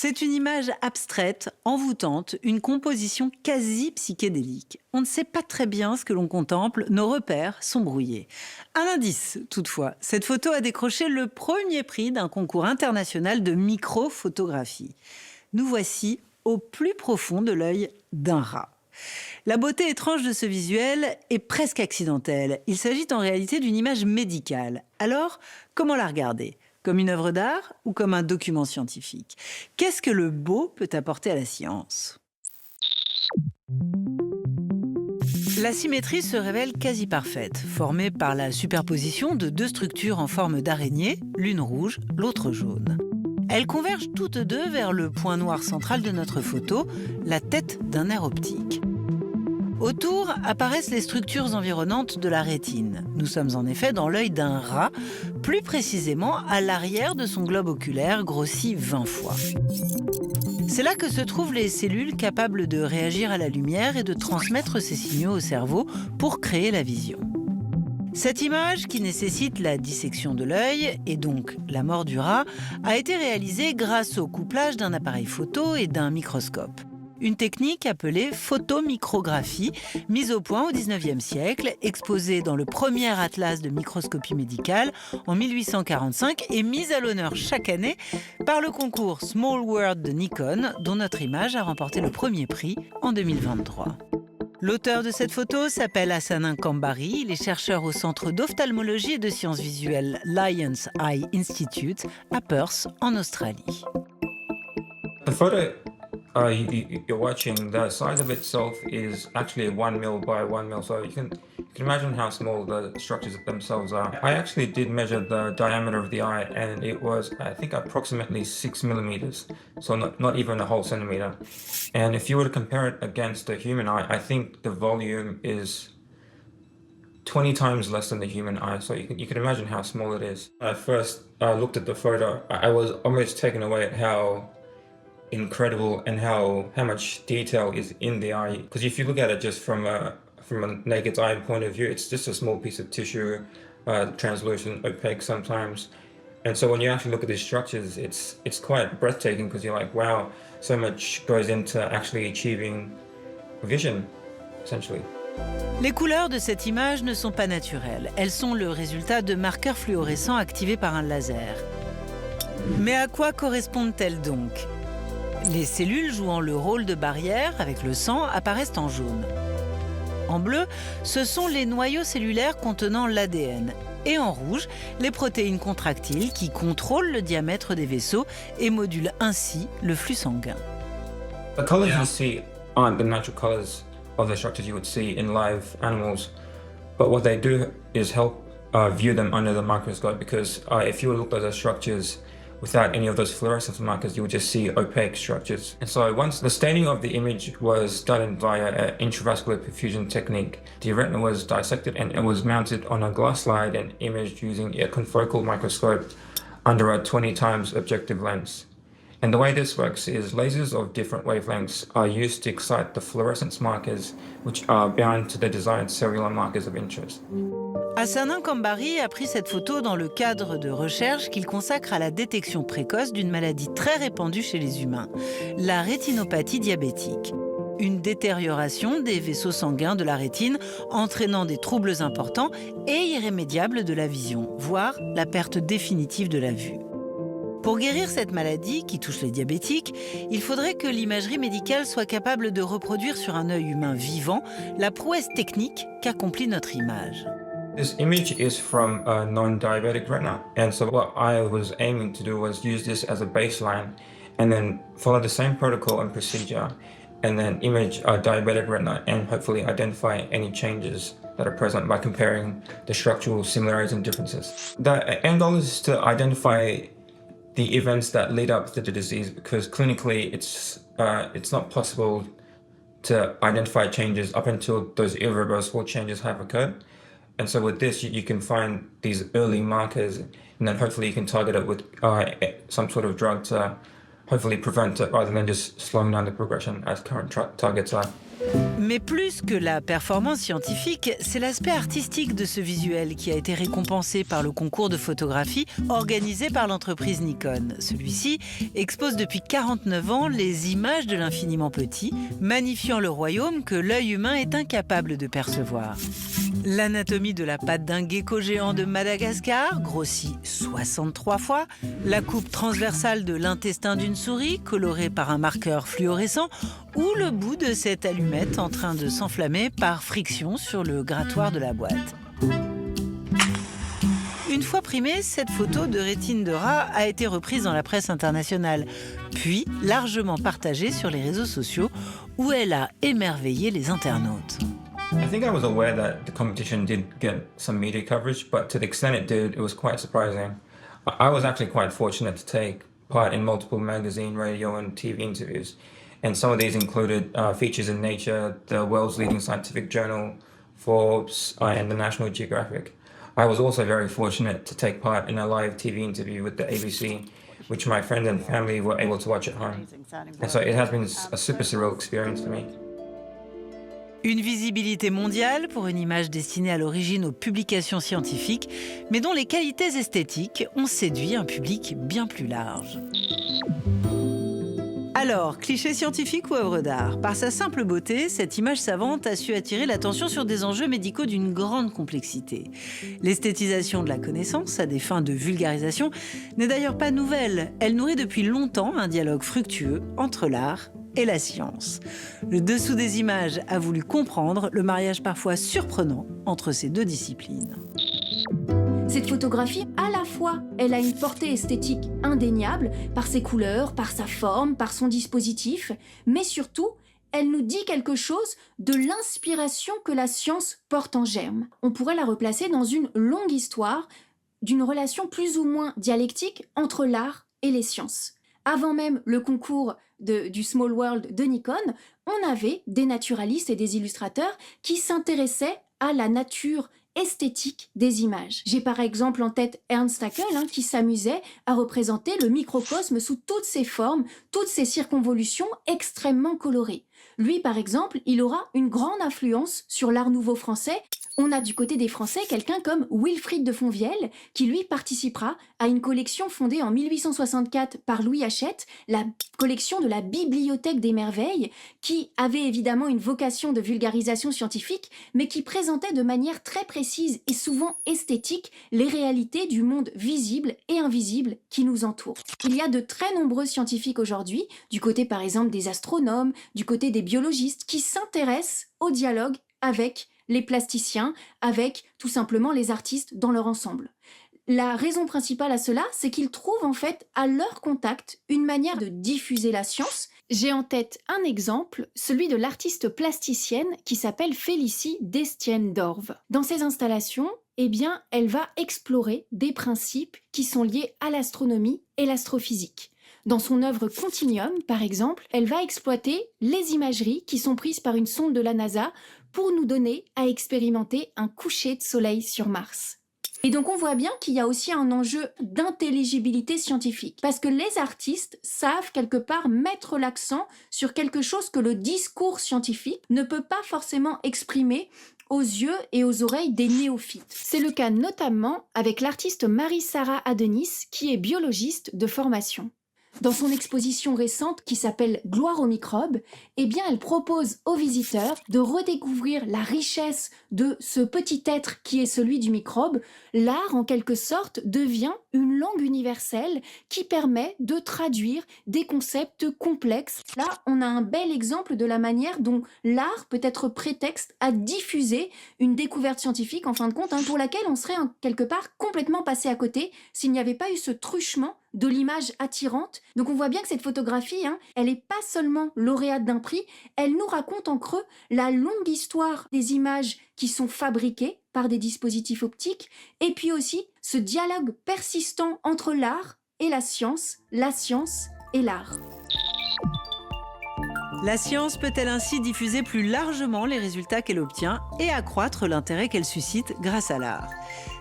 C'est une image abstraite, envoûtante, une composition quasi psychédélique. On ne sait pas très bien ce que l'on contemple, nos repères sont brouillés. Un indice, toutefois, cette photo a décroché le premier prix d'un concours international de microphotographie. Nous voici au plus profond de l'œil d'un rat. La beauté étrange de ce visuel est presque accidentelle. Il s'agit en réalité d'une image médicale. Alors, comment la regarder ? Comme une œuvre d'art ou comme un document scientifique? Qu'est-ce que le beau peut apporter à la science? La symétrie se révèle quasi parfaite, formée par la superposition de deux structures en forme d'araignée, l'une rouge, l'autre jaune. Elles convergent toutes deux vers le point noir central de notre photo, la tête d'un nerf optique. Autour apparaissent les structures environnantes de la rétine. Nous sommes en effet dans l'œil d'un rat, plus précisément à l'arrière de son globe oculaire grossi 20 fois. C'est là que se trouvent les cellules capables de réagir à la lumière et de transmettre ces signaux au cerveau pour créer la vision. Cette image, qui nécessite la dissection de l'œil, et donc la mort du rat, a été réalisée grâce au couplage d'un appareil photo et d'un microscope. Une technique appelée photomicrographie, mise au point au XIXe siècle, exposée dans le premier atlas de microscopie médicale en 1845 et mise à l'honneur chaque année par le concours Small World de Nikon, dont notre image a remporté le premier prix en 2023. L'auteur de cette photo s'appelle Hassanin Kambari. Il est chercheur au Centre d'ophtalmologie et de sciences visuelles Lions Eye Institute à Perth, en Australie. The photo you're watching, the size of itself is actually 1 mil by 1 mil, so you can imagine how small the structures themselves are. I actually did measure the diameter of the eye, and it was, I think, approximately 6 millimeters, so not even a whole centimeter. And if you were to compare it against a human eye, I think the volume is 20 times less than the human eye, so you can imagine how small it is. When I first looked at the photo, I was almost taken away at how incredible and how much detail is in the eye. Because if you look at it just from a naked eye point of view, it's just a small piece of tissue, translucent, opaque sometimes. And so when you actually look at these structures, it's quite breathtaking, because you're like, wow, so much goes into actually achieving vision, essentially. Les couleurs de cette image ne sont pas naturelles. Elles sont le résultat de marqueurs fluorescents activés par un laser. Mais à quoi correspondent-elles donc ? Les cellules jouant le rôle de barrière avec le sang apparaissent en jaune. En bleu, ce sont les noyaux cellulaires contenant l'ADN. Et en rouge, les protéines contractiles qui contrôlent le diamètre des vaisseaux et modulent ainsi le flux sanguin. The colors you see aren't the natural colors of the structures you would see in live animals, but what they do is help view them under the microscope, because if you look at those structures without any of those fluorescence markers, you would just see opaque structures. And so once the staining of the image was done via an intravascular perfusion technique, the retina was dissected and it was mounted on a glass slide and imaged using a confocal microscope under a 20 times objective lens. And the way this works is lasers of different wavelengths are used to excite the fluorescence markers, which are bound to the desired cellular markers of interest. Hassanin Kambari a pris cette photo dans le cadre de recherches qu'il consacre à la détection précoce d'une maladie très répandue chez les humains, la rétinopathie diabétique. Une détérioration des vaisseaux sanguins de la rétine entraînant des troubles importants et irrémédiables de la vision, voire la perte définitive de la vue. Pour guérir cette maladie qui touche les diabétiques, il faudrait que l'imagerie médicale soit capable de reproduire sur un œil humain vivant la prouesse technique qu'accomplit notre image. This image is from a non-diabetic retina, and so what I was aiming to do was use this as a baseline and then follow the same protocol and procedure and then image a diabetic retina and hopefully identify any changes that are present by comparing the structural similarities and differences. The end goal is to identify the events that lead up to the disease, because clinically it's not possible to identify changes up until those irreversible changes have occurred. And so with this, you can find these early markers, and then hopefully you can target it with some sort of drug to hopefully prevent it, rather than just slowing down the progression as current targets are. Mais plus que la performance scientifique, c'est l'aspect artistique de ce visuel qui a été récompensé par le concours de photographie organisé par l'entreprise Nikon. Celui-ci expose depuis 49 ans les images de l'infiniment petit, magnifiant le royaume que l'œil humain est incapable de percevoir. L'anatomie de la patte d'un gecko géant de Madagascar, grossie 63 fois, la coupe transversale de l'intestin d'une souris, colorée par un marqueur fluorescent, ou le bout de cette allumette en train de s'enflammer par friction sur le grattoir de la boîte. Une fois primée, cette photo de rétine de rat a été reprise dans la presse internationale, puis largement partagée sur les réseaux sociaux, où elle a émerveillé les internautes. I think I was aware that the competition did get some media coverage, but to the extent it did, it was quite surprising. I was actually quite fortunate to take part in multiple magazine, radio, and TV interviews. And some of these included features in Nature, the world's leading scientific journal, Forbes, and the National Geographic. I was also very fortunate to take part in a live TV interview with the ABC, which my friends and family were able to watch at home. And so it has been a super surreal experience for me. Une visibilité mondiale pour une image destinée à l'origine aux publications scientifiques, mais dont les qualités esthétiques ont séduit un public bien plus large. Alors, cliché scientifique ou œuvre d'art? Par sa simple beauté, cette image savante a su attirer l'attention sur des enjeux médicaux d'une grande complexité. L'esthétisation de la connaissance, à des fins de vulgarisation, n'est d'ailleurs pas nouvelle. Elle nourrit depuis longtemps un dialogue fructueux entre l'art et la science. Le dessous des images a voulu comprendre le mariage parfois surprenant entre ces deux disciplines. Cette photographie, à la fois, elle a une portée esthétique indéniable par ses couleurs, par sa forme, par son dispositif, mais surtout, elle nous dit quelque chose de l'inspiration que la science porte en germe. On pourrait la replacer dans une longue histoire d'une relation plus ou moins dialectique entre l'art et les sciences. Avant même le concours du Small World de Nikon, on avait des naturalistes et des illustrateurs qui s'intéressaient à la nature esthétique des images. J'ai par exemple en tête Ernst Haeckel qui s'amusait à représenter le microcosme sous toutes ses formes, toutes ses circonvolutions extrêmement colorées. Lui par exemple, il aura une grande influence sur l'art nouveau français. On a du côté des Français quelqu'un comme Wilfrid de Fonvielle qui lui participera à une collection fondée en 1864 par Louis Hachette, la collection de la Bibliothèque des Merveilles, qui avait évidemment une vocation de vulgarisation scientifique, mais qui présentait de manière très précise et souvent esthétique les réalités du monde visible et invisible qui nous entoure. Il y a de très nombreux scientifiques aujourd'hui, du côté par exemple des astronomes, du côté des biologistes, qui s'intéressent au dialogue avec les plasticiens, avec tout simplement les artistes dans leur ensemble. La raison principale à cela, c'est qu'ils trouvent en fait à leur contact une manière de diffuser la science. J'ai en tête un exemple, celui de l'artiste plasticienne qui s'appelle Félicie Destienne-Dorve. Dans ses installations, elle va explorer des principes qui sont liés à l'astronomie et l'astrophysique. Dans son œuvre Continuum, par exemple, elle va exploiter les imageries qui sont prises par une sonde de la NASA pour nous donner à expérimenter un coucher de soleil sur Mars. Et donc on voit bien qu'il y a aussi un enjeu d'intelligibilité scientifique, parce que les artistes savent quelque part mettre l'accent sur quelque chose que le discours scientifique ne peut pas forcément exprimer aux yeux et aux oreilles des néophytes. C'est le cas notamment avec l'artiste Marie-Sarah Adenis, qui est biologiste de formation. Dans son exposition récente qui s'appelle Gloire aux microbes, elle propose aux visiteurs de redécouvrir la richesse de ce petit être qui est celui du microbe. L'art, en quelque sorte, devient une langue universelle qui permet de traduire des concepts complexes. Là, on a un bel exemple de la manière dont l'art peut être prétexte à diffuser une découverte scientifique, en fin de compte, pour laquelle on serait quelque part complètement passé à côté s'il n'y avait pas eu ce truchement de l'image attirante. Donc on voit bien que cette photographie, elle n'est pas seulement lauréate d'un prix, elle nous raconte en creux la longue histoire des images qui sont fabriquées par des dispositifs optiques, et puis aussi ce dialogue persistant entre l'art et la science et l'art. La science peut-elle ainsi diffuser plus largement les résultats qu'elle obtient et accroître l'intérêt qu'elle suscite grâce à l'art?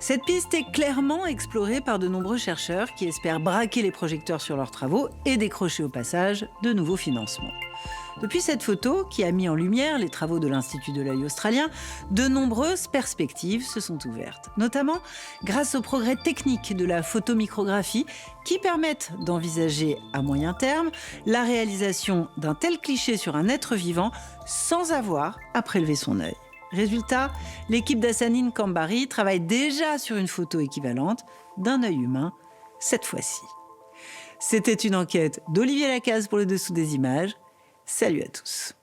Cette piste est clairement explorée par de nombreux chercheurs qui espèrent braquer les projecteurs sur leurs travaux et décrocher au passage de nouveaux financements. Depuis cette photo, qui a mis en lumière les travaux de l'Institut de l'œil australien, de nombreuses perspectives se sont ouvertes, notamment grâce aux progrès techniques de la photomicrographie qui permettent d'envisager à moyen terme la réalisation d'un tel cliché sur un être vivant sans avoir à prélever son œil. Résultat, l'équipe d'Hassanine Kambari travaille déjà sur une photo équivalente d'un œil humain, cette fois-ci. C'était une enquête d'Olivier Lacaze pour le Dessous des images. Salut à tous.